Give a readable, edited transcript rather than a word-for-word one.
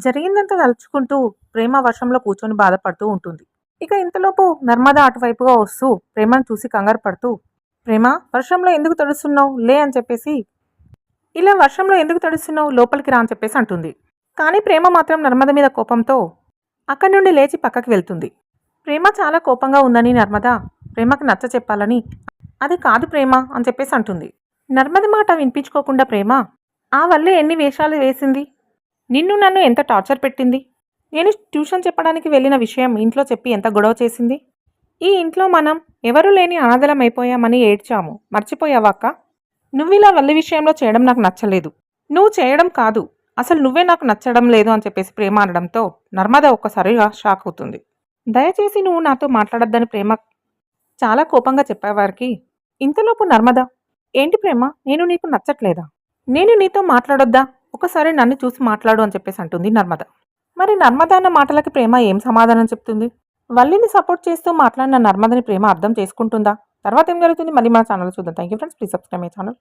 జరిగిందంతా తలుచుకుంటూ ప్రేమ వర్షంలో కూర్చొని బాధపడుతూ ఉంటుంది. ఇక ఇంతలోపు నర్మద అటువైపుగా వస్తూ ప్రేమను చూసి కంగారు పడుతూ, ప్రేమ, వర్షంలో ఎందుకు తడుస్తున్నావు లే అని చెప్పేసి, ఇలా వర్షంలో ఎందుకు తడుస్తున్నావు లోపలికి రా అని చెప్పేసి అంటుంది. కానీ ప్రేమ మాత్రం నర్మద మీద కోపంతో అక్కడి నుండి లేచి పక్కకి వెళ్తుంది. ప్రేమ చాలా కోపంగా ఉందని నర్మద ప్రేమకి నచ్చ చెప్పాలని, అది కాదు ప్రేమ అని చెప్పేసి అంటుంది. నర్మద మాట వినిపించుకోకుండా ప్రేమ, ఆ వల్లే ఎన్ని వేషాలు వేసింది, నిన్ను నన్ను ఎంత టార్చర్ పెట్టింది, నేను ట్యూషన్ చెప్పడానికి వెళ్ళిన విషయం ఇంట్లో చెప్పి ఎంత గొడవ చేసింది, ఈ ఇంట్లో మనం ఎవరూ లేని అనాథలం అయిపోయామని ఏడ్చాము, మర్చిపోయావా అక్క? నువ్విలా వల్లి విషయంలో చేయడం నాకు నచ్చలేదు. నువ్వు చేయడం కాదు, అసలు నువ్వే నాకు నచ్చడం లేదు అని చెప్పేసి ప్రేమ అనడంతో నర్మద ఒక్కసారిగా షాక్ అవుతుంది. దయచేసి నువ్వు నాతో మాట్లాడొద్దని ప్రేమ చాలా కోపంగా చెప్పేవారికి, ఇంతలోపు నర్మద, ఏంటి ప్రేమ, నేను నీకు నచ్చట్లేదా, నేను నీతో మాట్లాడొద్దా, ఒకసారి నన్ను చూసి మాట్లాడు అని చెప్పేసి అంటుంది నర్మద. మరి నర్మద అన్న మాటలకి ప్రేమ ఏం సమాధానం చెప్తుంది? వల్లిని సపోర్ట్ చేస్తూ మాట్లాడిన నర్మదని ప్రేమ అర్థం చేసుకుంటుందా? తర్వాత ఏం జరుగుతుంది మళ్ళీ మన ఛానల్ చూద్దాం. Thank you friends, please subscribe my channel.